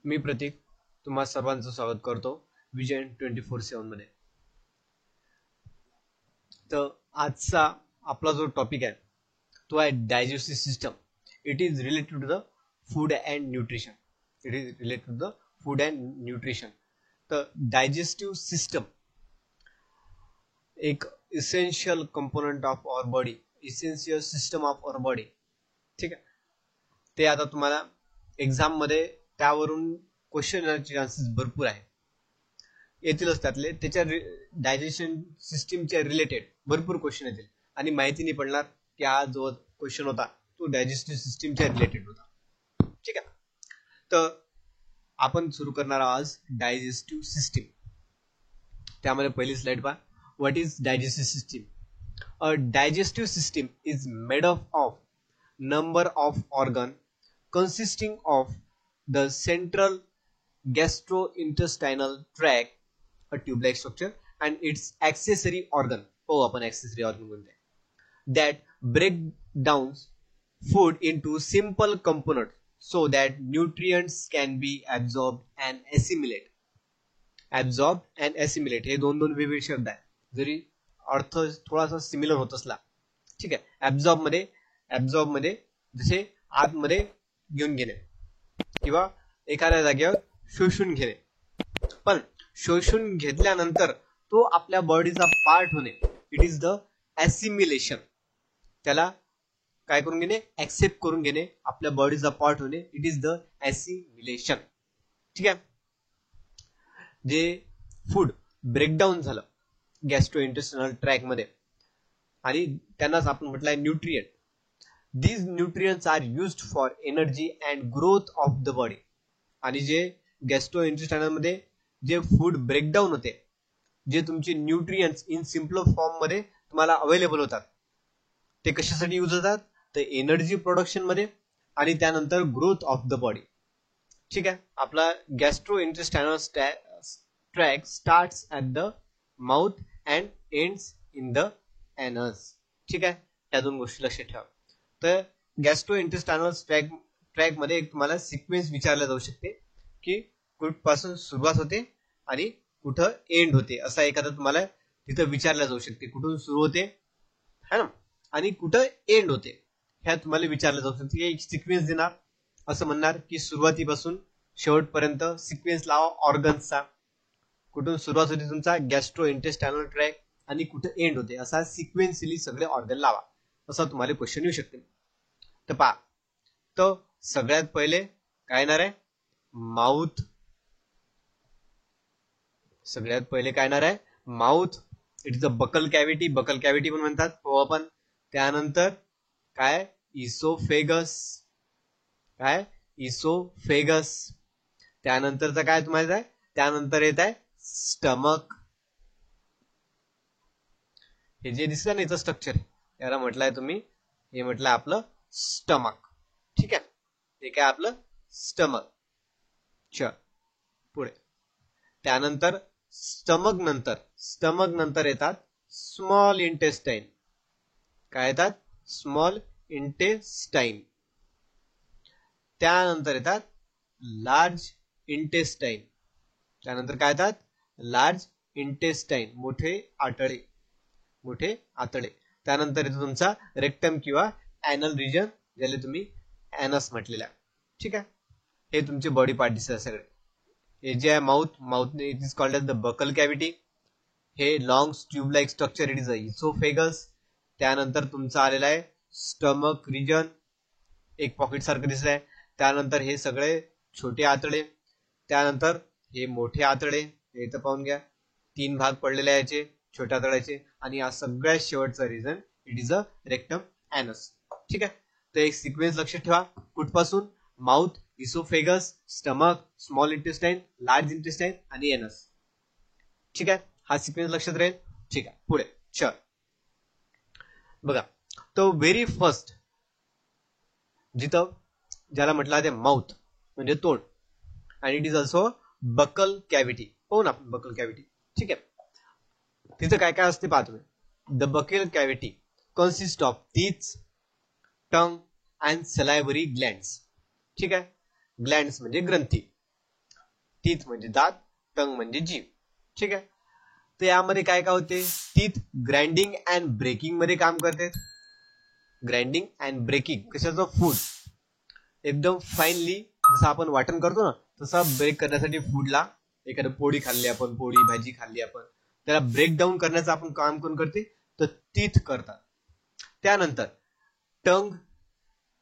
मी प्रतीक तुम्हा सर्वांचं स्वागत करतो विजन 24/7 मध्ये. तर आजचा आपला जो टॉपिक आहे तो आहे digestive system. It is related to the food and nutrition. तर डायजेस्टिव्ह सिस्टम एक essential component of our body, essential system of our body. ठीक आहे, ते आता तुम्हाला एक्झाम मध्ये त्यावरून क्वेश्चन येण्याचे चान्सेस भरपूर आहे, येतीलच. त्यातले त्याच्या डायजेशन सिस्टीमच्या रिलेटेड भरपूर क्वेश्चन येतील आणि माहिती नाही पडणार की हा जो क्वेश्चन होता तो डायजेस्टिव्ह सिस्टीमच्या रिलेटेड होता. ठीक आहे, तर आपण सुरू करणार आज डायजेस्टिव्ह सिस्टीम. त्यामध्ये पहिली स्लाइड पहा. What is digestive system? A digestive system is made up of number of organ consisting of the central gastrointestinal tract, a tube-like structure, and its accessory organ. Accessory organ that break down food into simple components so that nutrients can be absorbed and assimilate. हे दोन वेगवेगळे शब्द आहेत, जरी अर्थ थोडासा similar होत असला. ठीक आहे, ऍब्झॉर्ब मध्ये जसे आतमध्ये घेऊन घेणे किंवा एखाद्या जागेवर शोषून घेणे, पण शोषून घेतल्यानंतर तो आपल्या बॉडीचा पार्ट होणे, इट इज द ऍसिमिलेशन. त्याला काय करून घेणे? ऍक्सेप्ट करून घेणे, आपल्या बॉडीचा पार्ट होणे, इट इज द ऍसिमिलेशन. ठीक आहे, जे फूड ब्रेकडाऊन झालं गॅस्ट्रोइंटेस्टिनल ट्रॅक मध्ये आणि त्यांनाच आपण म्हटलंय nutrient. These nutrients are used for energy and growth of the body. आणि जे गॅस्ट्रोइंटेस्टाइनल मध्ये जे फूड ब्रेकडाऊन होते, जे तुमचे न्यूट्रिएंट्स इन सिम्पल फॉर्म मध्ये तुम्हाला अवेलेबल होतात, ते कशासाठी यूज होतात? तर एनर्जी प्रोडक्शन मध्ये आणि त्यानंतर ग्रोथ ऑफ द बॉडी. ठीक आहे, आपला gastrointestinal tract starts at the mouth and ends in the anus. ठीक आहे, त्या दोन गोष्टी लक्षात ठेवा. तर गॅस्ट्रोइंटेस्टाइनल ट्रॅक मध्ये तुम्हाला सिक्वेन्स विचारला जाऊ शकते की कुठपासून सुरुवात होते आणि कुठं एंड होते, असा एखादा तुम्हाला तिथं विचारला जाऊ शकते. कुठून सुरू होते है ना आणि कुठं एंड होते, ह्या तुम्हाला विचारलं जाऊ शकते. एक सिक्वेन्स देणार, असं म्हणणार की सुरुवातीपासून शेवटपर्यंत सिक्वेन्स लावा ऑर्गन्सचा, कुठून सुरुवात होते तुमचा गॅस्ट्रोइंटेस्टाइनल ट्रॅक आणि कुठं एंड होते, असा सिक्वेन्सली सगळे ऑर्गन लावा, असा तुम्हाला क्वेश्चन येऊ शकते. तर पहा, तर सगळ्यात पहिले काय येणार आहे? माउथ. सगळ्यात पहिले काय येणार आहे? Mouth. It is a buccal cavity पण म्हणतात हो आपण. त्यानंतर काय? इसोफेगस. त्यानंतरचं काय तुम्हाला आहे? त्यानंतर येत आहे स्टमक. हे जे दिसलं ना, याचं स्ट्रक्चर याला म्हटलंय तुम्ही, हे म्हटलंय आपलं स्टमक. ठीक आहे, हे काय आपलं स्टमक. पुढे त्यानंतर स्टमक नंतर येतात स्मॉल इंटेस्टाईन. काय येतात? Small intestine. त्यानंतर येतात लार्ज इंटेस्टाईन. त्यानंतर काय येतात? लार्ज इंटेस्टाईन, मोठे आतडे. त्यानंतर येतो तुमचा रेक्टम किंवा ऍनल रिजन, ज्याला तुम्ही ऍनस म्हटलेला आहे. ठीक आहे, हे तुमचे बॉडी पार्ट दिसतात सगळे. हे जे आहे mouth it is called as the buccal cavity. हे long tube like structure, it is a oesophagus. त्यानंतर तुमचा आलेला आहे स्टमक रिजन, एक पॉकेट सारखं दिसलंय. त्यानंतर हे सगळे छोटे आतडे. त्यानंतर हे मोठे आतडे, हे इथं पाहून घ्या, 3 भाग पडलेले आहे याचे छोट्या आतड्याचे. आणि हा सगळ्यात शेवटचा region, it is a rectum anus. ठीक आहे, तर एक सिक्वेन्स लक्षात ठेवा. कुठपासून? Mouth, oesophagus, stomach, small intestine, large intestine आणि एनस. ठीक आहे, हा सिक्वेन्स लक्षात राहील. ठीक आहे, पुढे बघा. तो व्हेरी फर्स्ट जिथं ज्याला म्हटलं ते माउथ म्हणजे तोंड, आणि it is also buccal cavity. पाहू ना आपण बकल कॅव्हिटी. ठीक आहे, तिथं काय काय असते पहा तुम्ही. The buccal cavity consist of teeth, tongue and salivary glands. ठीक आहे, ग्लँड्स म्हणजे ग्रंथी. टीथ म्हणजे दात, टंग म्हणजे जीभ. ठीक आहे. तर यामध्ये काय काय होते, टीथ ग्राइंडिंग अँड ब्रेकिंग मध्ये काम करते. ग्राइंडिंग अँड ब्रेकिंग कशाचं, फूड एकदम फाईनली जसं आपण वाटण करतो ना तसं ब्रेक करण्यासाठी फूडला, एखादं पोळी खाल्ली आपण, पोळी भाजी खाल्ली आपण, त्याला ब्रेक डाऊन करण्याचं आपण काम कोण करते, तर टीथ करतात. त्यानंतर टंग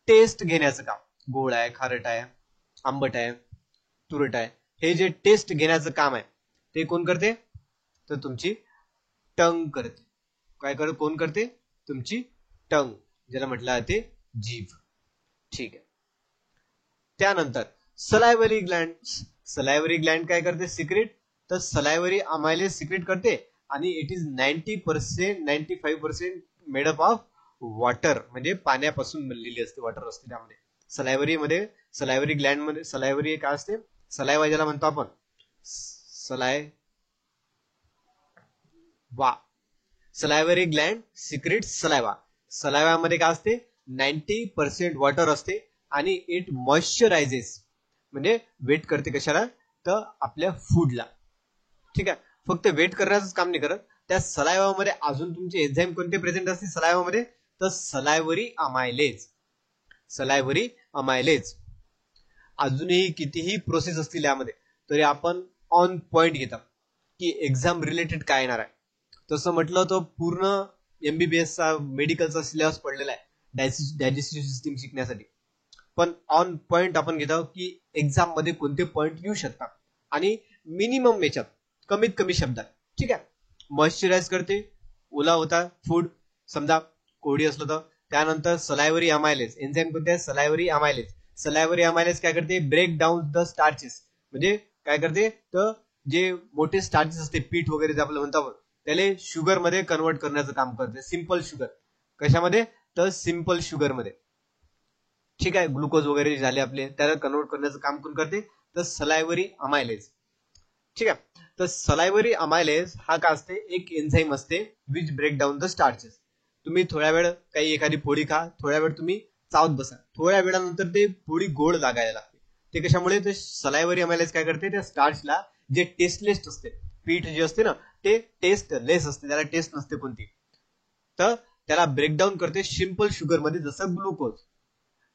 टेस्ट घेण्याचं काम, गोड आहे, खारट आहे, आंबट आहे, तुरट आहे, हे जे टेस्ट घेण्याचं काम आहे ते कोण करते, तर तुमची टंग करते. काय करते, कोण करते, तुमची टंग, ज्याला म्हटलं जाते जीभ. ठीक आहे. त्यानंतर सलायव्हरी ग्लँड. सलायव्हरी ग्लँड काय करते, सिक्रेट, तर सलायव्हरी अमायलेज सिक्रेट करते आणि it is 90% 95% made up of water, म्हणजे पाण्यापासून बनलेली असते, वॉटर असते त्यामध्ये. सलायव्हरी मध्ये, सलायव्हरी ग्लँड मध्ये, सलायव्हरी काय असते, सलायवा ज्याला म्हणतो आपण, सलायव्हरी ग्लँड सिक्रेट सलायवा. सलायवामध्ये काय असते, 90% वॉटर असते आणि इट मॉइश्चरायझेस, म्हणजे वेट करते कशाला, तर आपल्या फूडला. ठीक आहे. फक्त वेट करण्याचं काम नाही करत, त्या सलायवामध्ये अजून तुमचे एन्झाईम कोणते प्रेझेंट असते सलायवामध्ये, तर सलायव्हरी अमायलेज. सलायव्हरी अमायलेज. अजूनही कितीही प्रोसेस असतील यामध्ये तरी आपण ऑन पॉइंट घेतात की एक्झाम रिलेटेड काय येणार आहे. तसं म्हटलं तर पूर्ण एमबीबीएसचा मेडिकलचा सिलेबस पडलेला आहे डायजेस्टिव्ह सिस्टीम शिकण्यासाठी, पण ऑन पॉइंट आपण घेतो की एक्झाम मध्ये कोणते पॉइंट येऊ शकतात आणि मिनिमम याच्यात कमीत कमी शब्दात. ठीक आहे. मॉइश्चराइज करते, ओला होता फूड, समजा कोरडी असलं तर. त्यानंतर सलायव्हरी अमायलेज, एन्झाईम कोणते आहे, सलायव्हरी अमायलेज. सलायव्हरी अमायलेज काय करते, ब्रेक डाऊन द स्टार्चेस, म्हणजे काय करते, तर जे मोठे स्टार्चेस असते, पीठ वगैरे जे आपलं म्हणतो त्याला शुगर मध्ये कन्वर्ट करण्याचं काम करते. सिंपल शुगर, कशामध्ये, तर सिंपल शुगर मध्ये. ठीक आहे. ग्लुकोज वगैरे झाले आपले, त्याला कन्वर्ट करण्याचं काम कोण करते, तर सलायव्हरी अमायलेज. ठीक आहे. तर सलायव्हरी अमायलेज हा काय असते, एक एन्झाईम असते which break down the starches. तुम्ही थोड्या वेळ काही एखादी पोळी खा, थोड्या वेळ तुम्ही चावत बसा, थोड्या वेळानंतर ते पोळी गोड लागायला लागते. ते कशामुळे, ते सलायव्हरी अमायलेज काय करते, त्या स्टार्चला जे टेस्टलेस असते, पीठ जे असते ना ते टेस्टलेस असते, त्याला टेस्ट नसते कोणती, तर त्याला ब्रेकडाऊन करते सिंपल शुगर मध्ये, जसं ग्लुकोज.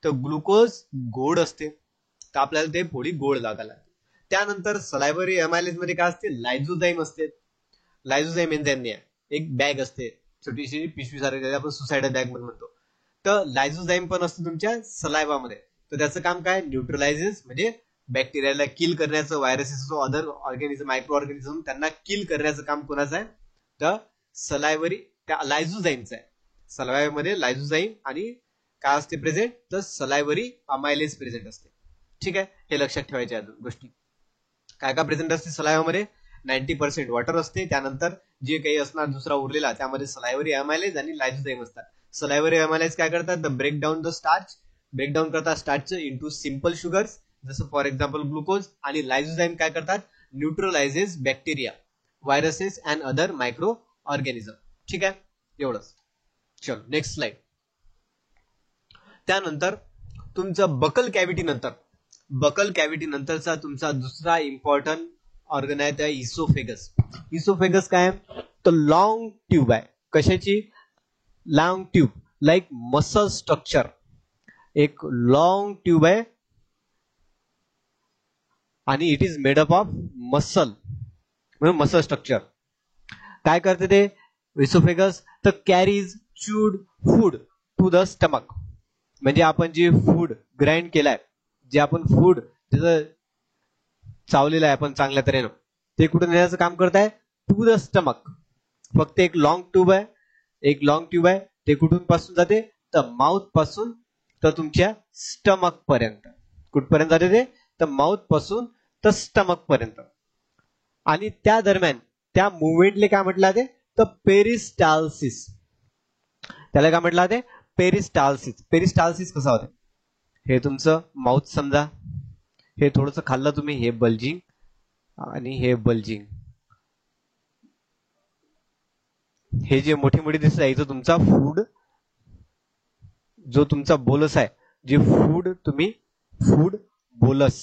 तर ग्लुकोज गोड असते तर आपल्याला ते पोळी गोड लागायला लागते. त्यानंतर सलायव्हरी अमायलेज मध्ये काय असते, लायझोझाईम असते. लायझोझाईम एन्झाईम नाही आहे, एक बॅग असते छोटीशी पिशवी सारखी, आपण सुसाइड बॅग म्हणून म्हणतो. तर लायझोझाईम पण असतं तुमच्या सलायवामध्ये. तर त्याचं काम काय, न्यूट्रलायझेस, म्हणजे बॅक्टेरियाला किल करण्याचं, viruses other organism, micro organism, त्यांना किल करण्याचं काम कोणाचं आहे, तर सलायव्हरी त्या लायझोझाईमचं आहे. सलायवामध्ये लायझोझाईम आणि काय असते प्रेझेंट, तर सलायव्हरी अमायलेज प्रेझेंट असते. ठीक आहे. हे लक्षात ठेवायच्या गोष्टी. काय काय प्रेझेंट असते सलायवामध्ये, 90% वॉटर असते. त्यानंतर जे काही असणार दुसरा उरलेला त्यामध्ये सलायव्हरी अमायलेज आणि लायझोझाईम असतात. सलायव्हरी अमायलेज काय करतात, the break down the starch, break down करतात स्टार्च इंटू सिंपल शुगर्स, जसं फॉर एक्झाम्पल ग्लुकोज. आणि लायझोझाईम काय करतात, neutralizes bacteria, viruses and other micro organism. ठीक आहे. एवढंच. चलो नेक्स्ट स्लाइड. त्यानंतर तुमचं बकल कॅव्हिटी नंतर, बकल कॅव्हिटी नंतरचा तुमचा दुसरा इम्पॉर्टंट ऑर्गन आहे त्या इसोफेगस. इसोफेगस काय आहे, तर लॉंग ट्यूब आहे. कशाची, long tube, like muscle structure. एक लॉंग ट्यूब आहे आणि it is made up of muscle, म्हणून मसल स्ट्रक्चर. काय करते ते इसोफेगस, तर carries chewed food to the stomach. म्हणजे आपण जे फूड ग्राइंड केलाय, जे आपण फूड त्याचं चावलेलं आहे आपण चांगल्या तऱ्हेनं, ते कुठून नेण्याचं काम करत आहे, टू द स्टमक. फक्त एक लॉंग ट्यूब आहे, एक लॉंग ट्यूब आहे. ते कुठून पासून जाते, तर माउथ पासून तर तुमच्या स्टमक पर्यंत. कुठपर्यंत जाते ते, तर माउथ पासून तर स्टमक पर्यंत. आणि त्या दरम्यान त्या मुवमेंटले काय म्हटलं जाते, तर पेरिस्टाल्सिस. त्याला काय म्हटलं जाते, पेरिस्टाल्सिस. पेरिस्टाल्सिस कसा होते, हे तुमचं माउथ समजा, हे थोडंसं खाल्लं तुम्ही, हे बल्जिंग आणि हे बल्जिंग, हे जे मोठी मोठी दिसत आहे इथं तुमचा फूड, जो तुमचा बोलस आहे, जे फूड तुम्ही फूड बोलस,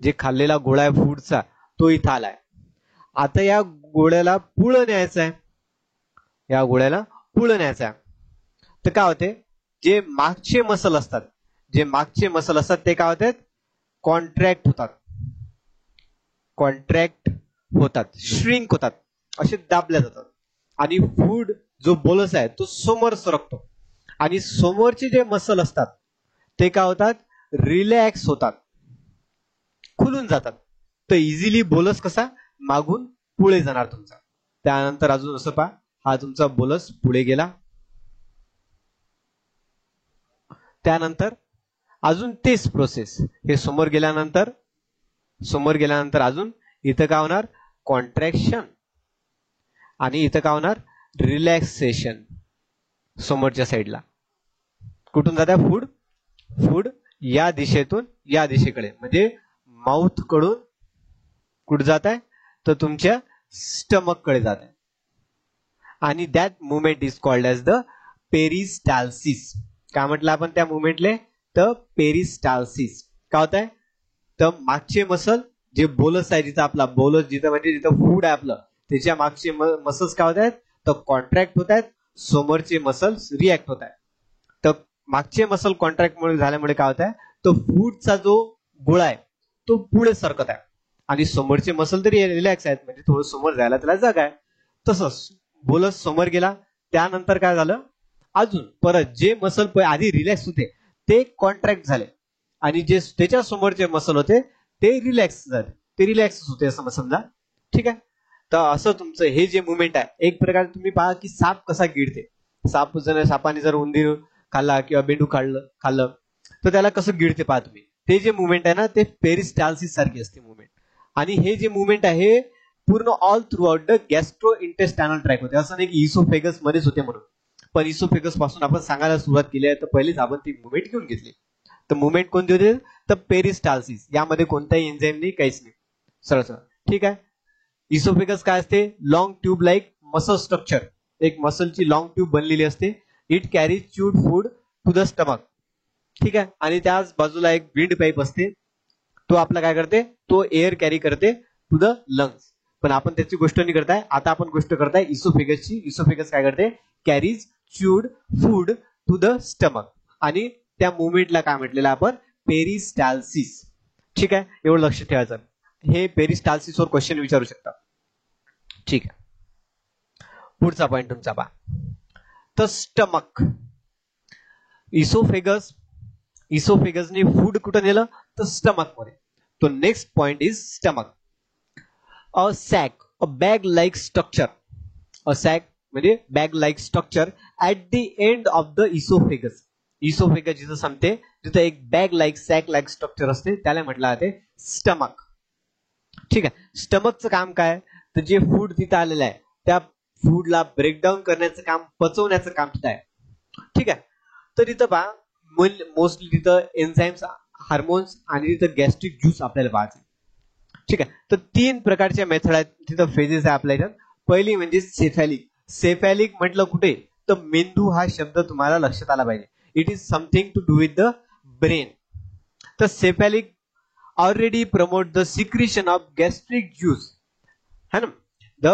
जे खाल्लेला गोळा आहे फूडचा तो इथं आलाय. आता या गोळ्याला पुढं न्यायचं आहे, या गोळ्याला पुढं न्यायचं आहे. तर काय होते, जे मागचे मसल असतात, जे मागचे मसल असतात ते काय होतात, कॉन्ट्रॅक्ट होतात, कॉन्ट्रॅक्ट होतात, श्रिंक होतात, असे दाबल्या जातात. आणि फूड जो बोलस आहे तो समोर सरकतो. आणि समोरचे जे मसल असतात ते काय होतात, रिलॅक्स होतात, खुलून जातात. तर इझिली बोलस कसा मागून पुढे जाणार तुमचा. त्यानंतर अजून असं पहा, हा तुमचा बोलस पुढे गेला. त्यानंतर अजून तेच प्रोसेस, हे समोर गेल्यानंतर अजून इथं काय होणार, कॉन्ट्रॅक्शन, आणि इथं काय होणार, रिलॅक्सेशन. समोरच्या साईडला कुठून जात आहे फूड, फूड या दिशेतून या दिशेकडे, म्हणजे माउथ कडून कुठे जात आहे, तर तुमच्या स्टमक कडे जात आहे. आणि that movement is called as the peristalsis. काय म्हटलं आपण त्या मुवमेंटले, तर पेरिस्टाल्सिस. काय होत आहे, तर मागचे मसल जे बोलस आहे, जिथं आपला बोलस जिथं म्हणजे जिथं फूड आहे आपलं, त्याच्या मागचे मसल्स काय होत आहेत, तर कॉन्ट्रॅक्ट होत आहेत. समोरचे मसल्स रिॲक्ट होत आहेत. तर मागचे मसल कॉन्ट्रॅक्ट झाल्यामुळे काय होत आहे, तो फूडचा जो गोळा आहे तो पुढे सरकत आहे. आणि समोरचे मसल तरी रिलॅक्स आहेत, म्हणजे थोडं समोर जायला त्याला जागा आहे. तसंच बोलस समोर गेला, त्यानंतर काय झालं, अजून परत जे मसल आधी रिलॅक्स होते ते कॉन्ट्रॅक्ट झाले, आणि जे त्याच्या समोरचे मसल होते ते रिलॅक्स झाले, ते रिलॅक्स होते असं समजा. ठीक आहे. तर असं तुमचं हे जे मुवमेंट आहे, एक प्रकारे तुम्ही पहा की साप कसा गिळते. सापाने जर उंदीर खाल्ला किंवा बेंडू खाल्लं तर त्याला कसं गिळते पहा तुम्ही. ते जे मुवमेंट आहे ना, ते पेरिस्टाल्सिस सारखी असते मुवमेंट. आणि हे जे मुवमेंट आहे पूर्ण all throughout the gastrointestinal tract होते. असं नाही की इसोफेगस मध्येच होते म्हणून, पण इसोफेगस पासून आपण सांगायला सुरुवात केली आहे, तर पहिलेच आपण ती मुवमेंट घेऊन घेतली. तर मुवमेंट कोणती होते, तर पेरिस्टाल्सिस. यामध्ये कोणताही एन्झाईम नाही, काहीच नाही, सरळ सरळ. ठीक आहे. इसोफेगस काय असते, long tube like muscle structure, एक मसलची लॉंग ट्यूब बनलेली असते. It carries chewed food to the stomach. ठीक आहे. आणि त्याच बाजूला एक विंड पाईप असते, तो आपला काय करते, तो एअर कॅरी करते टू द लंग्स. पण आपण त्याची गोष्ट नाही करताय, आता आपण गोष्ट करताय इसोफेगसची. इसोफेगस काय करते, carries chewed food to the stomach. आणि त्या मुवमेंटला काय म्हटलेलं आपण, पेरिस्टाल्सिस. ठीक आहे, एवढं लक्ष ठेवायचं. हे पेरिस्टाल्सिस वर क्वेश्चन विचारू शकता. ठीक आहे. पुढचा पॉइंट तुमचा पहा, तर स्टमक. इसोफेगसने फूड कुठं नेलं, तर स्टमक मध्ये. तो next point is stomach. A sac, a bag like structure. A sac म्हणजे bag like structure at the end of the oesophagus. Oesophagus जिथं संपते तिथं एक bag like sac like structure असते, त्याला म्हटलं जाते स्टमक. ठीक आहे. स्टमकचं काम काय, तर जे फूड तिथं आलेलं आहे त्या फूडला ब्रेकडाऊन करण्याचं काम, पचवण्याचं काम तिथं आहे. ठीक आहे. तर इथं पहा, मोस्टली तिथं एन्झाईम्स, हार्मोन्स आणि तिथं गॅस्ट्रिक ज्यूस आपल्याला पाहायचे. ठीक आहे. तर 3 प्रकारच्या मेथड आहेत तिथं, फेजेस आहे आपल्या इथं. पहिली म्हणजे सेफॅलिक. सेफॅलिक म्हटलं कुठे, तर मेंदू हा शब्द तुम्हाला लक्षात आला पाहिजे. It is something to do with the brain. तर cephalic already promote the secretion of gastric juice, है ना. The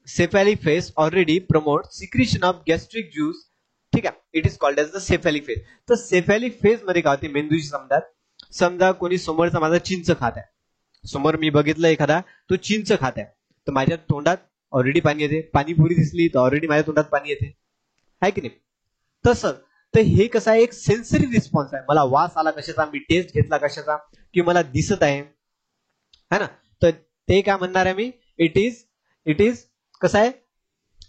cephalic phase already promotes secretion of gastric juice. ठीक आहे. It is called as the cephalic phase. तर cephalic phase मध्ये काय होते, मेंदूची समजा कोणी समोरचा माझा चिंच खात आहे, समोर मी बघितलं एखादा तो चिंच खात आहे, तर माझ्या तोंडात ऑलरेडी पाणी येते. पाणीपुरी दिसली तर ऑलरेडी माझ्या तोंडात पाणी येते, आहे की नाही. तसं तर हे कसं आहे, एक सेन्सरी रिस्पॉन्स आहे. मला वास आला कशाचा, मी टेस्ट घेतला कशाचा, की मला दिसत आहे, है ना. तर ते काय म्हणणार आहे मी, इट इज कसं आहे,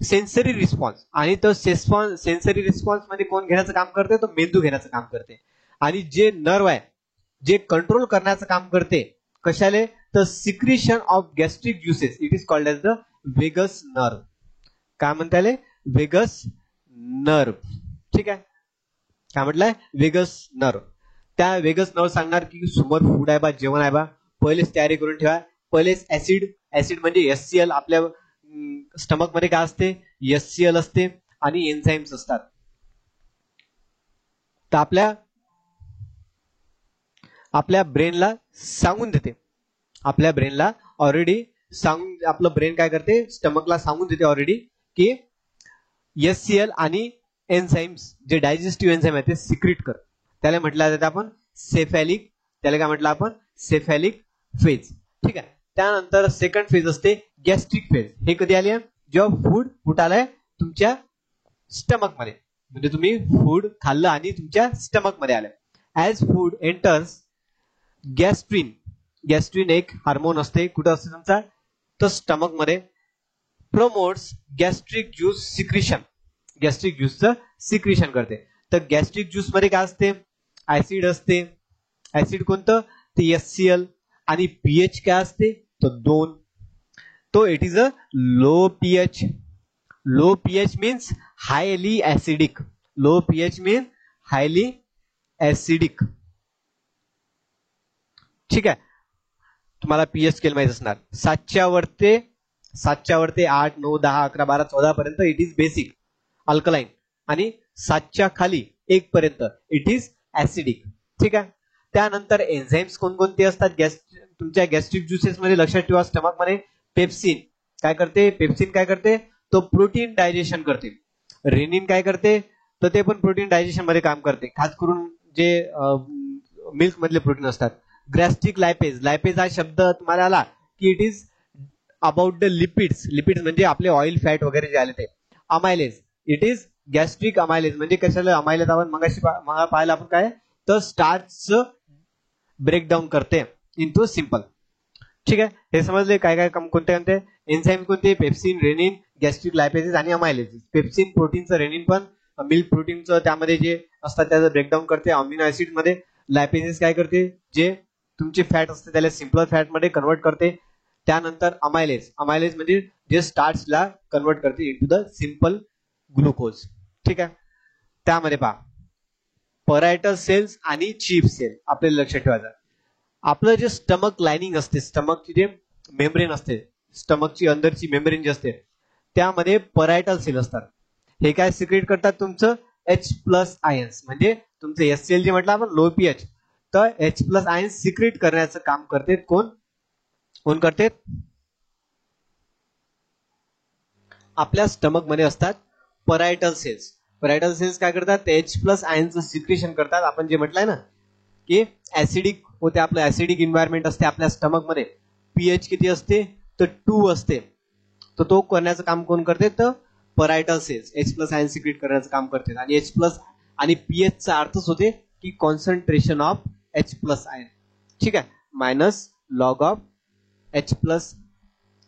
सेन्सरी रिस्पॉन्स. आणि तो सेन्सरी रिस्पॉन्स मध्ये कोण घेण्याचं काम करते, तो मेंदू घेण्याचं काम करते. आणि जे नर्व आहे, जे कंट्रोल करण्याचं काम करते कशाले, तर secretion of gastric juices, it is called as the vagus nerve. काय म्हणता येईल, वेगस नर्व. ठीक आहे. काय म्हटलंय, वेगस नर्व. त्या वेगस नर्व सांगणार की समोर फूड आहे बा, जेवण आहे बा, पहिलेच तयारी करून ठेवा. पहिलेच ऍसिड म्हणजे एससीएल, आपल्या स्टमक मध्ये काय असते, एससीएल असते आणि एन्झाईम्स असतात. तर आपल्या ब्रेनला सांगून देते. आपल्या ब्रेनला ऑलरेडी सांगून, आपलं ब्रेन काय करते, स्टमकला सांगून देते ऑलरेडी की HCl आणि एन्झाईम्स, जे डायजेस्टिव्ह एन्झाईम आहे ते सिक्रीट कर. त्याला म्हटलं जातं आपण सेफॅलिक, त्याला काय म्हटलं आपण, सेफॅलिक फेज. ठीक आहे. त्यानंतर सेकंड फेज असते गॅस्ट्रिक फेज. हे कधी आले, जेव्हा फूड फुटालाय तुमच्या स्टमक मध्ये, म्हणजे तुम्ही फूड खाल्लं आणि तुमच्या स्टमक मध्ये आलं. As food enters gastrin, gastrin एक हार्मोन असते, कुठं असते तुमचा, तर स्टमक मध्ये, promotes gastric juice secretion, gastric ज्यूसचं सिक्रिशन करते. तर गॅस्ट्रिक ज्यूस मध्ये काय असते, ऍसिड असते. ऍसिड कोणतं, ते HCl. आणि पीएच काय असते, तर 2. तो it is a low pH. Low pH means highly acidic. Low pH means highly acidic. ठीक आहे. तुम्हाला पीएच स्केल माहित असणार. 7च्या वरते 8, 9, 10, 11, 12, 14 पर्यंत इट इज बेसिक अल्कलाइन, आणि 7च्या खाली 1 पर्यंत इट इज ऍसिडिक. ठीक आहे. त्यानंतर एन्झाईम्स कोणकोणते असतात तुमच्या गॅस्ट्रिक ज्युसेस मध्ये, लक्षात ठेवा. स्टमक मध्ये पेप्सिन काय करते, पेप्सिन काय करते, तो प्रोटीन डायजेशन करते. रेनिन काय करते, तर ते पण प्रोटीन डायजेशन मध्ये काम करते, खास करून जे मिल्क मधले प्रोटीन असतात. गॅस्ट्रिक लायपेज, लायपेज हा शब्द तुम्हाला आला की it is about the lipids. Lipids म्हणजे आपले ऑइल फॅट वगैरे जे आले ते. Amylase, it is gastric amylase, म्हणजे कशाला अमायलेज आपण मगाशी पाहायला आपण काय, तर स्टार्च ब्रेकडाऊन करते इनटू सिंपल. ठीक आहे. हे समजले काय काय कोणते कोणते एन्झाईम कोणते, पेप्सिन, रेनिन, गॅस्ट्रिक लायपेजेस आणि अमायलेजेस. पेप्सिन प्रोटीनचं, रेनिन पण मिल्क प्रोटीनचं त्यामध्ये जे असतात त्याचं ब्रेकडाऊन करते. अमिनो ऍसिड मध्ये लायपेजेस काय करते, जे तुमचे फॅट असते त्याला सिम्पल फॅट मध्ये कन्वर्ट करते. त्यानंतर अमायलेज, अमायलेज म्हणजे जे स्टार्चला कन्वर्ट करते इनटू द सिंपल ग्लुकोज. ठीक आहे. त्यामध्ये पहा परायटल सेल्स आणि चीफ सेल आपल्याला लक्षात ठेवायचं. आपलं जे स्टमक लाइनिंग असते, स्टमकची जे मेम्ब्रेन असते, स्टमकची अंदरची मेम्ब्रेन जी असते, त्यामध्ये परायटल सेल असतात. हे काय सिक्रेट करतात, तुमचं H+ आयन्स, म्हणजे तुमचं HCl जे म्हटलं आपण लो पीएच, तर H+ आयन्स सिक्रेट करण्याचं काम करते. कोण करते, आपल्या स्टमक मध्ये असतात परायटल सेल्स. परायटल सेल्स काय करतात, H+ आयनचं सिक्रेशन करतात. आपण जे म्हटलंय ना की ऍसिडिक होते, आपलं ऍसिडिक एन्व्हायरमेंट असते आपल्या स्टमक मध्ये, पीएच किती असते, तर 2 असते. तर तो करण्याचं काम कोण करते, तर parietal cells H+ ion secrete करण्याचं काम करते. आणि H+ आणि पीएच चा अर्थच होते की कॉन्सन्ट्रेशन ऑफ H+ आयन. ठीक आहे. Minus log of H+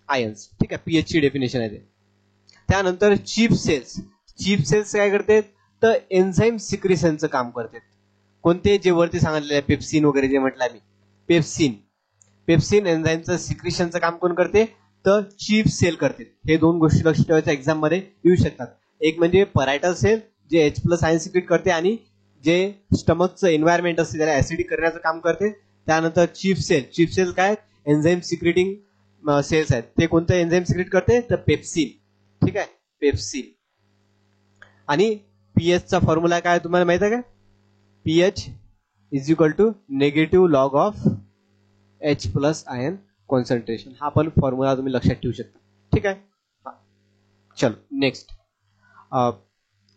ions. ठीक आहे. पीएच ची डेफिनेशन आहे ते. त्यानंतर चीफ सेल्स, चीफ सेल्स काय करते, तर एन्झाईम सिक्रेशनचं काम करते. कोणते, जे वरती सांगितलेले आहे पेप्सिन वगैरे जे म्हटलं मी, पेप्सिन एन्झाईमचं सिक्रेशनचं काम कोण करते, तर चीफ सेल करते. हे 2 गोष्टी लक्षात ठेवायच्या, एक्झाम मध्ये येऊ शकतात. एक म्हणजे परायटल सेल जे H+ आयन सिक्रेट करते आणि जे स्टमकचं एन्व्हायरमेंट असते त्याला ऍसिडिक करण्याचं काम करते. त्यानंतर चीफ सेल काय, एन्झाईम सिक्रेटिंग सेल्स आहेत. ते कोणतं एन्झाईम सिक्रेट करते, तर पेप्सिन. ठीक आहे, पेप्सिन. आणि पीएच चा फॉर्म्युला काय तुम्हाला माहित आहे का, pH is equal to negative log of H+ ion concentration. हा पण फॉर्म्युला तुम्ही लक्षात ठेवू शकता. ठीक आहे. चलो नेक्स्ट,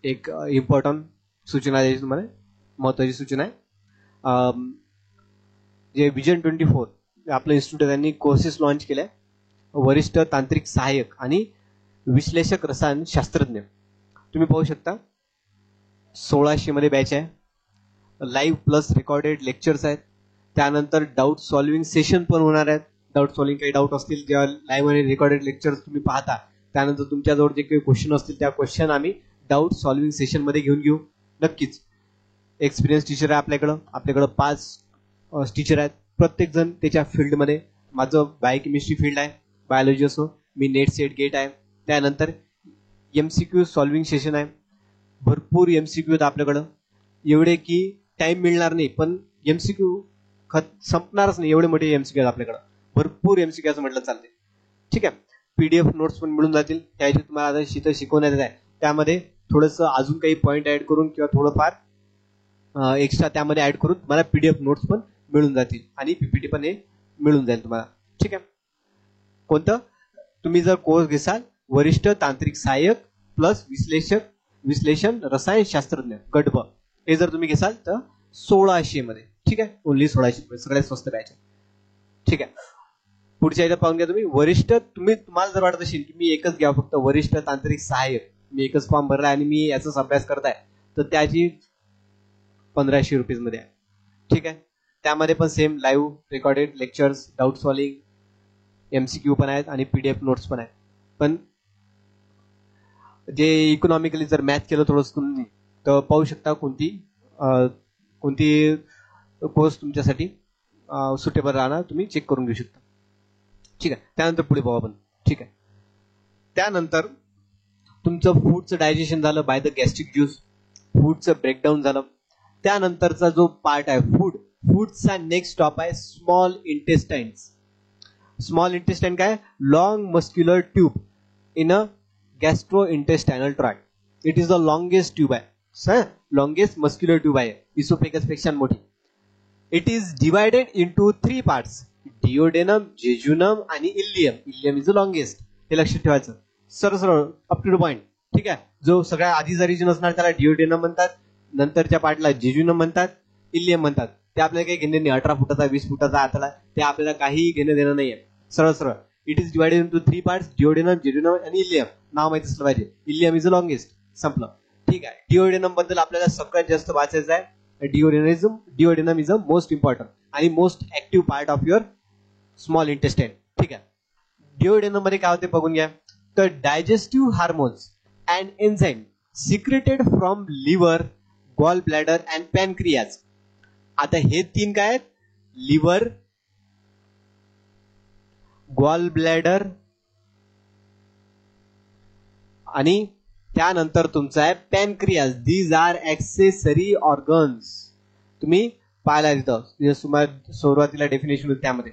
एक इम्पॉर्टंट सूचना द्यायची तुम्हाला, महत्वाची सूचना आहे. जे विजन 24 आपलं इन्स्टिट्यूट त्यांनी कोर्सेस लॉन्च केले, वरिष्ठ तांत्रिक सहाय्यक आणि विश्लेषक रसायन शास्त्रज्ञ. तुम्ही पाहू शकता 1600 मध्ये बॅच आहे. लाईव्ह प्लस रेकॉर्डेड लेक्चर्स आहेत. त्यानंतर डाऊट सॉल्विंग सेशन पण होणार आहेत. डाऊट सॉल्विंग, काही डाऊट असतील जेव्हा लाईव्ह आणि रेकॉर्डेड लेक्चर्स तुम्ही पाहता, त्यानंतर तुमच्याजवळ जे काही क्वेश्चन असतील त्या क्वेश्चन आम्ही डाऊट सॉल्विंग सेशन मध्ये घेऊन घेऊ. नक्कीच एक्सपिरियन्स टीचर आहे आपल्याकडं 5 टीचर आहेत, प्रत्येक जण त्याच्या फील्डमध्ये. माझं बायोकेमिस्ट्री फील्ड आहे, बायोलॉजी असो, मी नेट सेट गेट आहे. त्यानंतर MCQ सॉल्विंग सेशन आहे, भरपूर MCQ आहेत आपल्याकडं, एवढे की टाइम मिळणार नाही, पण MCQ संपणारच नाही, एवढे मोठे MCQ आहेत आपल्याकडं, भरपूर MCQ असं म्हटलं चालते. ठीक आहे. PDF नोट्स पण मिळून जातील, त्याची तुम्हाला आता शिकवण्यात आहे. त्यामध्ये थोडंसं अजून काही पॉईंट ऍड करून किंवा थोडंफार एक्स्ट्रा त्यामध्ये ऍड करून तुम्हाला PDF नोट्स पण मिळून जातील आणि पीपीटी पण हे मिळून जाईल तुम्हाला. ठीक आहे. कोणतं तुम्ही जर कोर्स घेसाल वरिष्ठ तांत्रिक सहाय्यक प्लस विश्लेषण रसायनशास्त्रज्ञ गट ब हे जर तुम्ही घेसाल तर 1600 मध्ये. ठीक आहे. ओनली 1600 सगळ्यात स्वस्त बॅच. ठीक आहे. पुढच्या याच्यात पाहून घ्या तुम्ही वरिष्ठ तुम्हाला जर वाटत असेल की मी एकच घ्या फक्त वरिष्ठ तांत्रिक सहाय्यक मी एकच फॉर्म भरला आणि मी याचाच अभ्यास करताय तर त्याची 1500 रुपीज मध्ये आहे. ठीक आहे. त्यामध्ये पण same live recorded lectures doubt solving MCQ पण आहेत आणि पीडीएफ नोट्स पण आहेत. पण जे इकॉनॉमिकली जर मॅथ केलं थोडंसं तुम्ही तर पाहू शकता कोणती कोर्स तुमच्यासाठी सुटेबल राहणार तुम्ही चेक करून घेऊ शकता. ठीक आहे. त्यानंतर पुढे पाहू आपण. ठीक आहे. त्यानंतर तुमचं फूडचं डायजेशन झालं बाय द गॅस्ट्रिक ज्यूस, फूडचं ब्रेकडाऊन झालं. त्यानंतरचा जो पार्ट आहे फूडचा नेक्स्ट स्टॉप आहे स्मॉल इंटेस्टाइन्स. स्मॉल इंटेस्टाइन काय long muscular tube in a gastro intestinal tract. It is the longest tube आहे, लॉंगेस्ट मस्क्युलर ट्यूब आहे इसोफेगस पेक्षा मोठी. It is divided into 3 parts duodenum, jejunum आणि ileum. Ileum is the longest. हे लक्षात ठेवायचं. सरळ अप टू द पॉइंट. ठीक आहे. जो सगळ्या आधीचा रिजन असणार त्याला डिओडेनम म्हणतात, नंतरच्या पार्टला जेजुनम म्हणतात, इलियम म्हणतात. ते आपल्याला काही घेणे नाही. 18 फुटाचा 20 फुटाचा आतला ते आपल्याला काही घेणं देणं नाहीये. सरळ it is divided into 3 parts duodenum, jejunum आणि इलियम. नाव माहिती असलं पाहिजे. Ilium is the longest. संपलं. ठीक आहे. डिओडेनम बद्दल आपल्याला सगळ्यात जास्त वाचायचं आहे. Duodenum is a most important आणि most active part of your small intestine. ठीक आहे. डिओडेनम मध्ये काय होते बघून घ्या. तर digestive hormones and enzyme secreted from liver, gall bladder and pancreas. आता हे 3 काय आहेत लिव्हर, गॉल ब्लॅडर आणि त्यानंतर तुमचा आहे pancreas. These are accessory organs. तुम्ही पाहिला तिथं सुरुवातीला डेफिनेशन होती त्यामध्ये.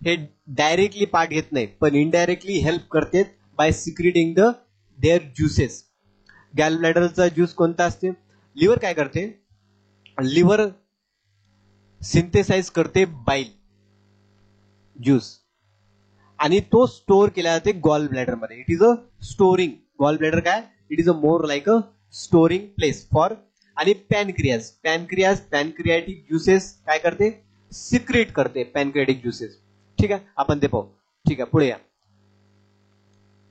हे डायरेक्टली पार्ट घेत नाही पण इनडायरेक्टली हेल्प करते by secreting their juices. Gall ब्लॅडरचा ज्यूस कोणता असते. लिव्हर काय करते. लिव्हर सिंथेसाइज करते बाईल ज्यूस आणि तो स्टोअर केला जाते गॉल ब्लॅडर मध्ये. It is a storing. Gall bladder काय it is a more like a storing place for. आणि पॅनक्रियाटिक ज्युसेस काय करते सिक्रेट करते पॅनक्रियाटिक ज्युसेस. ठीक आहे. आपण ते पाहू. ठीक आहे. पुढे या.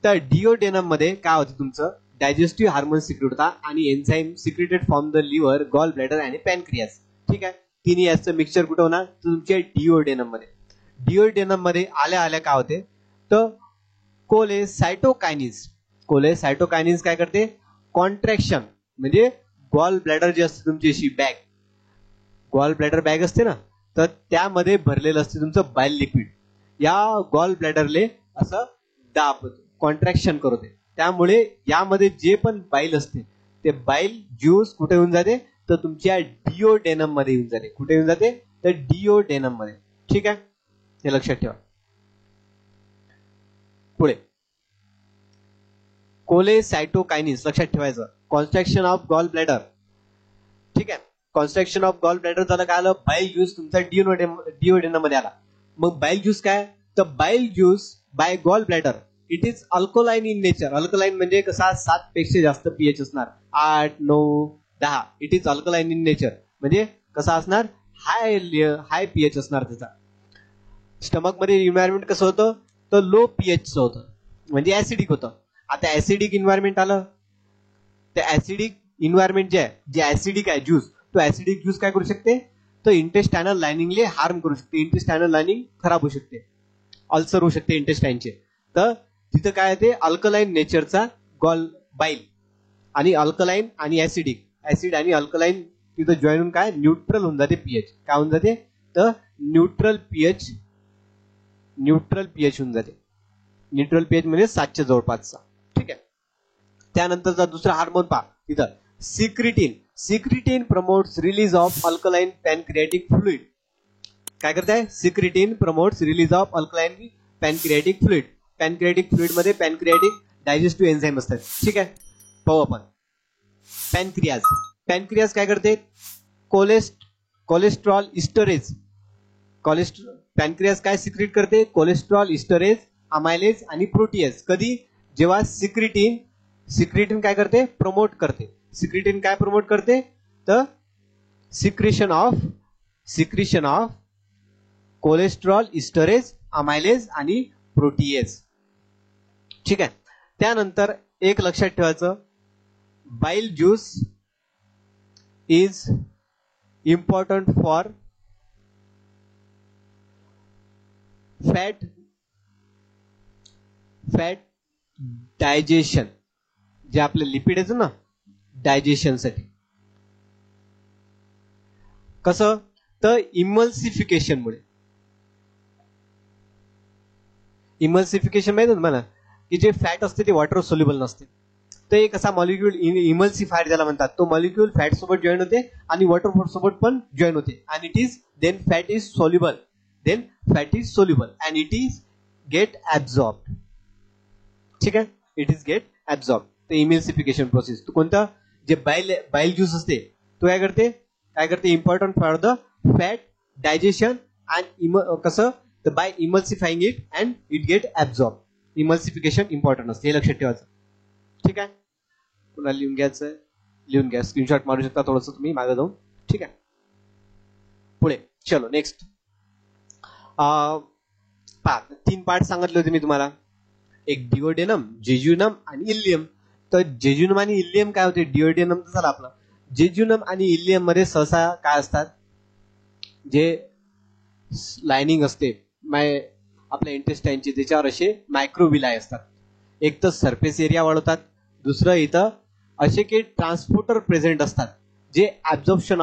तर डिओडेनम मध्ये काय होतं तुमचं डायजेस्टिव्ह हार्मोन सिक्रेट होता आणि enzyme secreted from the liver, gall bladder आणि पॅनक्रियाज. ठीक आहे. तिन्ही याचं मिक्सचर कुठं होणार तुमच्या डिओडेनम मध्ये. डिओडेनम मध्ये आल्या काय होते तर कोलेसायटोकायनिन्स काय करते कॉन्ट्रॅक्शन म्हणजे गॉल ब्लॅडर जे असते तुमची अशी बॅग, गॉल ब्लॅडर बॅग असते ना तर त्यामध्ये भरलेलं असते तुमचं बाईल लिक्विड. या गॉल ब्लॅडरले असं दाब कॉन्ट्रॅक्शन करते. त्यामुळे यामध्ये जे पण बाईल असते ते बाईल ज्यूस कुठे येऊन जाते तर तुमच्या डिओडेनम मध्ये येऊन जाते. कुठे येऊन जाते तर डिओडेनम मध्ये. ठीक आहे. हे लक्षात ठेवा. पुढे कोलेसायटोकायनिन्स लक्षात ठेवायचं. Construction of gall bladder. ठीक आहे. कॉन्स्ट्रक्शन ऑफ गॉल ब्लॅडर झालं काय आलं बाईल ज्यूस तुमचा डिओडेनम मध्ये आला. मग बाईल ज्यूस काय तर bile juice by gall bladder it is alkaline in nature. Alkaline म्हणजे कसा 7 पेक्षा जास्त पीएच असणार 8, 9, 10. It is alkaline in nature म्हणजे कसा असणार हाय पीएच असणार त्याचा. स्टमक मध्ये एन्व्हायरमेंट कसं होतं तर लो पीएचचं होतं म्हणजे ऍसिडिक होतं. आता ऍसिडिक एन्व्हायरमेंट आलं तर ऍसिडिक एन्व्हायरमेंट जे ऍसिडिक आहे ज्यूस तो ऍसिडिक ज्यूस काय करू शकते तर इंटेस्टायनल लाइनिंगले हार्म करू शकते. इंटेस्टायनल लाइनिंग खराब होऊ शकते, अल्सर होऊ शकते इंटेस्टाइनचे. तर तिथं काय आहे ते अल्कलाइन नेचरचा गॉल बाईल आणि अल्कलाइन आणि ऍसिड आणि अल्कलाइन तिथं जॉईन होऊन काय न्यूट्रल होऊन जाते पीएच. काय होऊन जाते तर न्यूट्रल पीएच होऊन जाते. न्यूट्रल पीएच म्हणजे 7च्या जवळपासचा. ठीक आहे. त्यानंतरचा दुसरा हार्मोन पहा तिथं secretin promotes release of alkaline pancreatic fluid. काय करताय secretin promotes release of alkaline pancreatic fluid. Pancreatic fluid मध्ये पॅनक्रियाटिक डायजेस्टिव्ह एन्झाइम असतात. ठीक आहे. पाहू आपण. पॅनक्रियाज काय करते कोलेस्ट्रॉल इस्टरेज. पॅनक्रियास काय सिक्रेट करते? कोलेस्ट्रॉल इस्टरेज, अमायलेज आणि प्रोटीएज. कधी? जेव्हा सिक्रिटीन काय करते? प्रमोट करते. सिक्रिटीन काय प्रमोट करते? तर सिक्रेशन ऑफ कोलेस्ट्रॉल इस्टरेज, अमायलेज आणि प्रोटीएज. ठीक आहे. त्यानंतर एक लक्षात ठेवायचं, bile juice is important for fat digestion. जे आपले लिपिड आहेत ना, डायजेशन साठी. कसं? तर इमल्सिफिकेशन मुळे. इमल्सिफिकेशन माहिती आहे तुम्हाला, की जे फॅट असते ते वॉटर सोल्युबल नसते. तर एक असा मॉलिक्यूल इमल्सिफायर ज्याला म्हणतात, तो मॉलिक्यूल फॅट सोबत जॉईन होते आणि वॉटर सोबत पण जॉईन होते. आणि it is then fat is soluble and it is get absorb. ठीक आहे. It is get absorb. तर इमल्सिफिकेशन प्रोसेस. तो कोणता? जे बाइल ज्यूस असते तो काय करते? Important for the fat digestion and कसं? तर by emulsifying it and it get absorb. Emulsification important असते, हे लक्षात ठेवायचं. ठीक आहे. पुन्हा लिहून घ्या, स्क्रीनशॉट मारू शकता थोडंसं तुम्ही मागे जाऊन. ठीक आहे. पुढे चलो नेक्स्ट. 3 पार्ट सांगितले होते मी तुम्हाला. एक डिओडेनम, जेजुनम आणि इलियम. तर जेजुनम आणि इलियम काय होते? डिओडेनम तर झालं आपलं. जेजुनम आणि इलियम मध्ये सहसा काय असतात? जे लाइनिंग असते आपल्या इंटेस्टाईनची, त्याच्यावर असे मायक्रोविलाय असतात. एक तर सरफेस एरिया वाढवतात, दुसरं इथं असे काही ट्रान्सपोर्टर प्रेझेंट असतात जे ऍब्झॉर्प्शन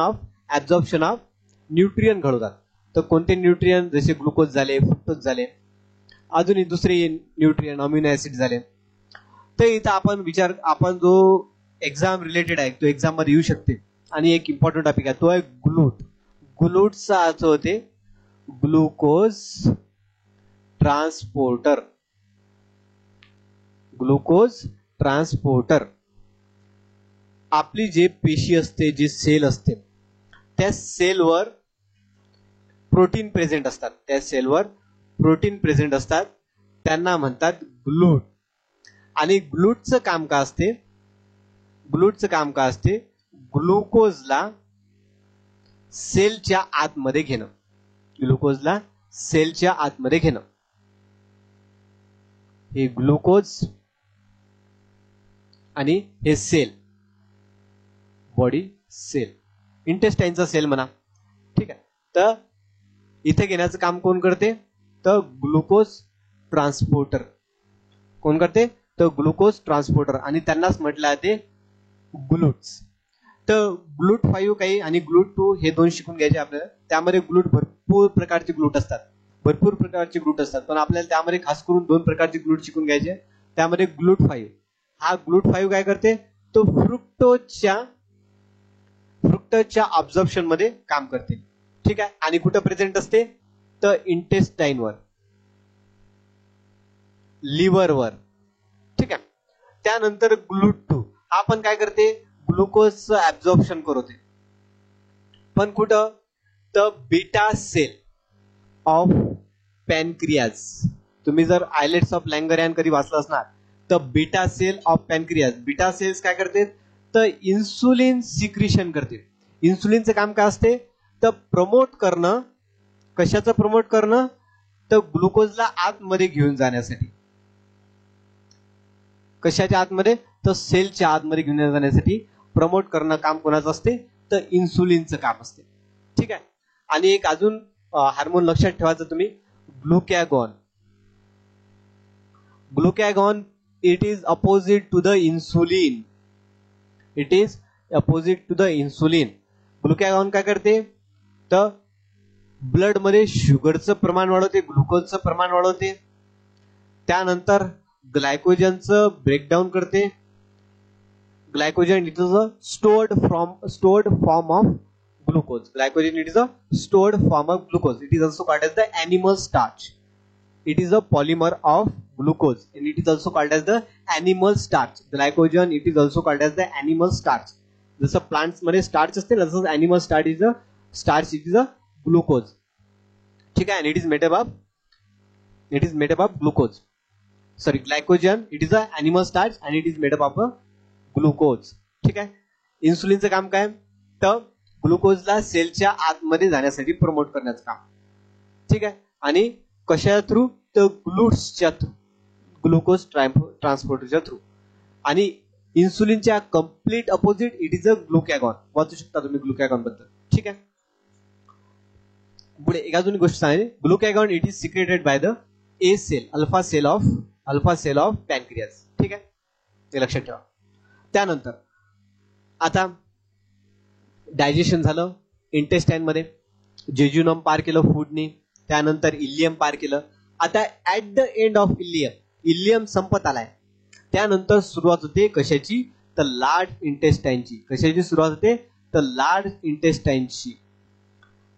ऑफ न्यूट्रियन घडवतात. तर कोणते न्यूट्रियन? जसे ग्लुकोज झाले, फ्रुक्टोज झाले, अजूनही दुसरे न्यूट्रियन, अमिनो ऍसिड झाले. तर इथं आपण जो एक्झाम रिलेटेड आहे तो एक्झाम मध्ये येऊ शकते. आणि एक इम्पॉर्टंट टॉपिक आहे, तो आहे ग्लूट. ग्लूटचा अर्थ होते ग्लुकोज ट्रान्सपोर्टर. आपली जे पेशी असते, जे सेल असते, त्या सेलवर प्रोटीन प्रेझेंट असतात. त्यांना म्हणतात ग्लूट. आणि ग्लूटचं काम काय असते? ग्लुकोजला सेलच्या आतमध्ये घेणं. हे ग्लुकोज आणि हे सेल, बॉडी सेल, इंटेस्टाईनचा सेल म्हणा. ठीक आहे. तर इथे घेण्याचं काम कोण करते? तर ग्लुकोज ट्रान्सपोर्टर. कोण करते? तर ग्लुकोज ट्रान्सपोर्टर. आणि त्यांनाच म्हटलं जाते ग्लूट्स. तर ग्लूट 5 काही आणि ग्लूट 2 हे 2 शिकून घ्यायचे आपल्याला. त्यामध्ये भरपूर प्रकारचे ग्लूट असतात. पण आपल्याला त्यामध्ये खास करून 2 प्रकारचे ग्लूट शिकून घ्यायचे. त्यामध्ये ग्लूट 5. हा ग्लूट 5 काय करते? तो फ्रुक्टोजच्या ऑब्झॉर्प्शन मध्ये काम करते. ठीक आहे. आणि कुठं प्रेझेंट असते? तर इंटेस्टाईनवर, लिव्हरवर. ठीक आहे. त्यानंतर ग्लूट 2 हा पण काय करते? ग्लुकोजचं ऍब्झॉर्प्शन करते. पण कुठं? तर बीटा सेल ऑफ पॅनक्रियाज. तुम्ही जर आयलेट्स ऑफ लँगरहॅन कधी वाचलं असणार तर beta cell of pancreas. Beta cells काय करते? तर इन्सुलिन सिक्रिशन करते. इन्सुलिनचं काम काय असते? तर प्रमोट करणं. कशाचं प्रमोट करणं? तर ग्लुकोजला आतमध्ये घेऊन जाण्यासाठी. कशाच्या आतमध्ये? तर सेलच्या आतमध्ये घेऊन जाण्यासाठी प्रमोट करणं काम कोणाचं असते? तर इन्सुलिनचं काम असते. ठीक आहे. आणि एक अजून हार्मोन लक्षात ठेवायचं तुम्ही, glucagon. It is opposite to the insulin. Glucagon काय करते? तर ब्लड मध्ये शुगरचं प्रमाण वाढवते, ग्लुकोजचं प्रमाण वाढवते. त्यानंतर ग्लायकोजनचं ब्रेकडाऊन करते. Glycogen it is a stored form of glucose. Glycogen it is a stored form of glucose. It is also called as the animal starch. It is a polymer of glucose and it is also called as the animal starch. Glycogen it is also called as the animal starch. जसं plants मध्ये starch असते ना, तसंच animal starch is a starch, it is a glucose. ठीक आहे, and it is made up of glucose. Sorry, glycogen, it is a animal starch and it is made up of a glucose. ठीक आहे. इन्सुलिनचं काम काय, तर ग्लुकोजला सेलच्या आतमध्ये जाण्यासाठी प्रमोट करण्याचं काम. ठीक आहे. आणि कशा थ्रू, तर ग्लूट्सच्या थ्रू, ग्लुकोज ट्रान्सपोर्टरच्या थ्रू. आणि इन्सुलिनच्या complete opposite it is a glucagon. वाचू शकता तुम्ही ग्लुकॅगॉन बद्दल. ठीक आहे. पुढे एक अजून गोष्ट सांगितली, glucagon it is secreted by the A cell, alpha cell of pancreas. ठीक आहे, ते लक्षात ठेवा. त्यानंतर आता डायजेशन झालं इंटेस्टाईन मध्ये, जेजुनम पार केलं फूडनी, त्यानंतर इलियम पार केलं. आता at the end of ileum संपत आलाय, त्यानंतर सुरुवात होते कशाची, तर लार्ज इंटेस्टाईनची. कशाची सुरुवात होते, तर लार्ज इंटेस्टाईनची.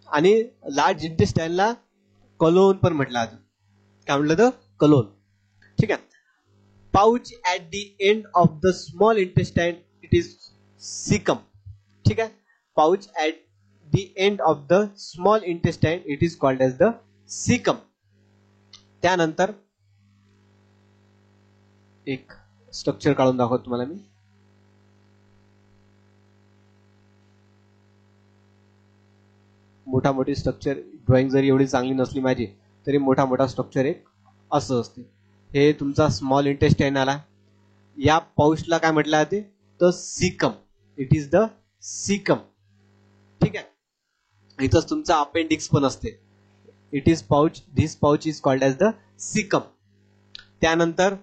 आणि लार्ज इंटेस्टाईनला कलोन पण म्हटलं जातं. काय म्हटलं तर कलोन. ठीक आहे. Pouch at the end of the small intestine it is caecum. ठीक आहे. Pouch at the end of the small intestine it is called as the caecum. त्यानंतर एक स्ट्रक्चर काढून दाखवतो तुम्हाला मी. मोठा मोठी स्ट्रक्चर, ड्रॉइंग जरी एवढी चांगली नसली माझी तरी मोठा स्ट्रक्चर एक असं असते. हे तुमचा स्मॉल इंटेस्टाईन आला. या पाऊचला काय म्हटलं जाते, तर caecum. It is the caecum. ठीक आहे. इथंच तुमचा अपेंडिक्स पण असते. It is pouch, this pouch is called as the caecum. त्यानंतर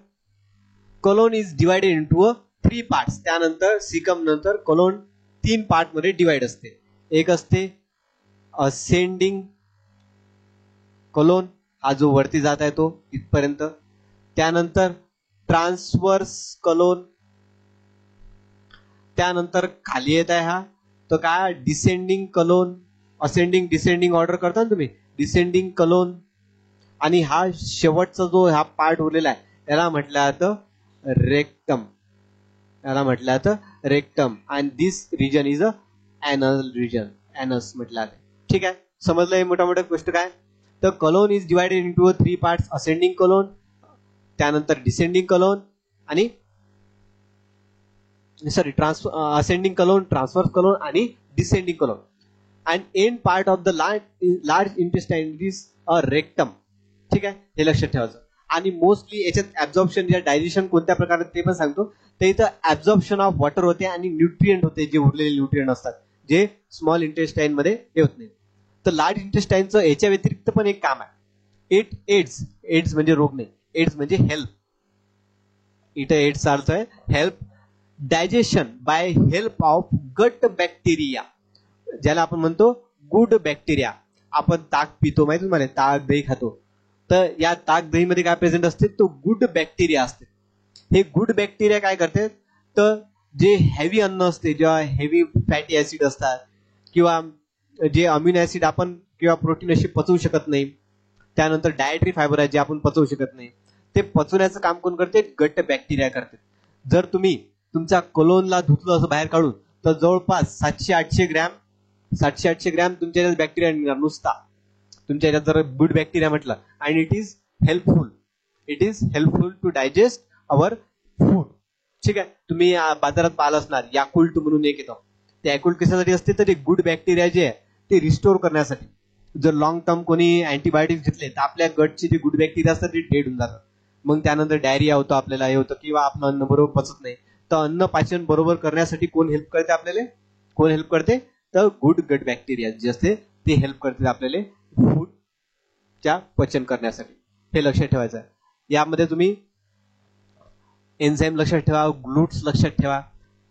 colon is divided into 3 parts. त्यानंतर सीकम नंतर कोलोन 3 पार्ट मध्ये डिवाइड असते. एक असते असेंडिंग कोलोन, हा जो वरती जात आहे तो इथपर्यंत. त्यानंतर ट्रान्सवर्स कोलोन. त्यानंतर खाली येत आहे हा, तो काय descending colon. Ascending descending order करता ना तुम्ही, डिसेंडिंग कोलोन. आणि हा शेवटचा जो हा पार्ट उरलेला आहे याला म्हटलं जातं रेक्टम. याला म्हटलं जातं rectum. And this region is a anal region. Anus म्हटलं जाते. ठीक आहे. समजलं हे मोठा गोष्ट काय, तर colon is divided into 3 parts. Ascending colon, त्यानंतर डिसेंडिंग कोलोन आणि असेंडिंग कोलोन, ट्रान्सवर्स कोलोन आणि descending colon. And end part of the large intestine is a rectum. ठीक आहे, हे लक्षात ठेवायचं. आणि मोस्टली याच्यात ऍब्झॉर्प्शन, डायजेशन कोणत्या प्रकारे ते पण सांगतो. तर इथं ऍब्झॉर्प्शन ऑफ वॉटर होते आणि न्यूट्रिएंट होते, जे उरलेले न्यूट्रिएंट असतात जे स्मॉल इंटेस्टाईन मध्ये येत नाही. तर लार्ज इंटेस्टाईनचं याच्या व्यतिरिक्त पण एक काम आहे. एड्स म्हणजे रोग नाही, एड्स म्हणजे हेल्प. इथं एड्सचा अर्थ आहे help. Digestion by help of gut bacteria, ज्याला आपण म्हणतो गुड बॅक्टेरिया. आपण ताक पितो माहिती तुम्हाला, ताक दही खातो, तर या ताक दही मध्ये काय प्रेझेंट असते, तो गुड बॅक्टेरिया असते. हे गुड बॅक्टेरिया काय करते, तर जे हेवी अन्न असते, जेव्हा हेवी फॅटी ऍसिड असतात किंवा जे अमिनो ऍसिड आपण किंवा प्रोटीन अशी पचवू शकत नाही, त्यानंतर डायटरी फायबर आहे जे आपण पचवू शकत नाही, ते पचवण्याचं काम कोण करते, गट बॅक्टेरिया करते. जर तुम्ही तुमच्या कोलोनला धुतलं असं बाहेर काढून, तर जवळपास 700-800 ग्रॅम तुमच्या बॅक्टेरिया निघणार नुसता. तुमच्या याच्यात जर गुड बॅक्टेरिया म्हटलं, आणि it is helpful to digest our food. ठीक आहे. तुम्ही बाजारात पाहिलं असणार याकुल्ट म्हणून एक येतं. ते याकुल्ट कशासाठी असते, तर ते गुड बॅक्टेरिया जे आहे ते रिस्टोर करण्यासाठी. जर लॉंग टर्म कोणी अँटीबायोटिक्स घेतले तर आपल्या गटचे जे गुड बॅक्टेरिया असतात ते डेड होऊन जातात. मग त्यानंतर डायरिया होतं, आपल्याला हे होतं, किंवा आपलं अन्न बरोबर पचत नाही. तर अन्न पाचन बरोबर करण्यासाठी कोण हेल्प करते आपल्याला, कोण हेल्प करते, तर गुड गट बॅक्टेरिया जे असते ते हेल्प करते आपल्याला फूडच्या पचन करण्यासाठी. हे लक्षात ठेवायचं आहे. यामध्ये तुम्ही एन्झाईम लक्षात ठेवा, ग्लूट्स लक्षात ठेवा,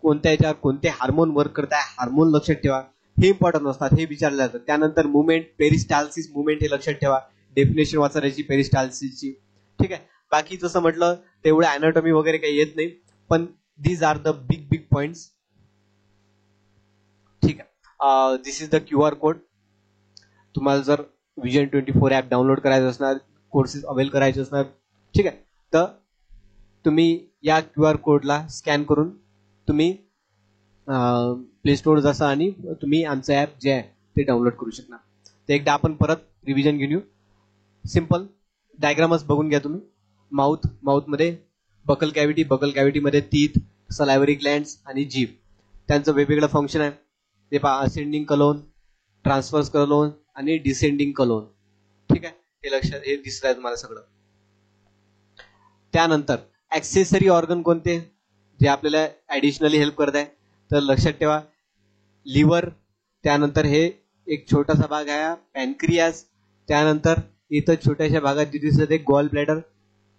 कोणत्या याच्यावर कोणते हार्मोन वर्क करताय, हार्मोन लक्षात ठेवा, हे इम्पॉर्टंट असतात, हे विचारलं जातं. त्यानंतर मुवमेंट, पेरिस्टाल्सिस मुवमेंट हे लक्षात ठेवा. डेफिनेशन वाचायची पेरिस्टाल्सिसची. ठीक आहे. बाकी जसं म्हटलं तेवढं अॅनाटॉमी वगैरे काही येत नाही, पण these are the big points. ठीक आहे. This is the QR code. तुम्हाला जर Vision 24 ऍप डाउनलोड करायचं असणार, कोर्सेस अवेल करायचे असणार, ठीक आहे, तर तुम्ही या QR कोडला स्कॅन करून तुम्ही प्ले स्टोर जसं आणि तुम्ही आमचं ऍप जे आहे ते डाउनलोड करू शकणार. तर एकदा आपण परत रिव्हिजन घेऊन येऊ. सिंपल डायग्रामच बघून घ्या तुम्ही. माउथ मध्ये बकल कॅव्हिटी मध्ये टीथ, सलायव्हरी ग्लँड्स आणि जीभ, त्यांचं वेगवेगळं फंक्शन आहे. ते पहा, असेंडिंग कलोन, ट्रान्सफर्स कलोन आणि डिसेंडिंग कलोन. ठीक आहे, हे लक्षात, हे दिसत आहे तुम्हाला सगळं. त्यानंतर ऍक्सेसरी ऑर्गन कोणते जे आपल्याला ऍडिशनली हेल्प करत आहे, तर लक्षात ठेवा लिव्हर, त्यानंतर हे एक छोटासा भाग आहे पॅनक्रियास, त्यानंतर इथं छोट्याशा भागात जे दिसत आहे गॉल ब्लॅडर.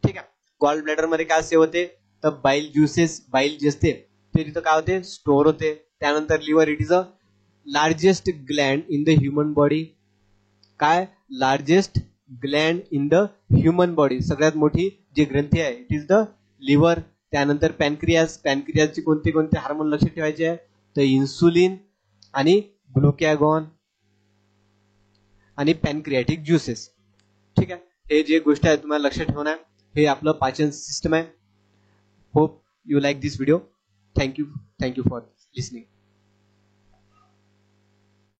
ठीक आहे, गॉल ब्लॅडर मध्ये काय सेव होते, तर बाईल ज्युसेस, बाईल जे असते ते तिथं काय होते, स्टोअर होते. त्यानंतर liver, it is a largest gland in the human body. काय, largest gland in the human body, सगळ्यात मोठी जी ग्रंथी आहे इट इज द लिव्हर. त्यानंतर पॅनक्रियासची कोणते कोणते हार्मोन लक्षात ठेवायचे आहे, तर इन्सुलिन आणि ग्लुकॅगॉन आणि पॅनक्रियाटिक ज्युसेस. ठीक आहे, हे जे गोष्ट आहे तुम्हाला लक्षात ठेवणं आहे, हे आपलं पाचन सिस्टम आहे. Hope you like this video. Thank you for listening.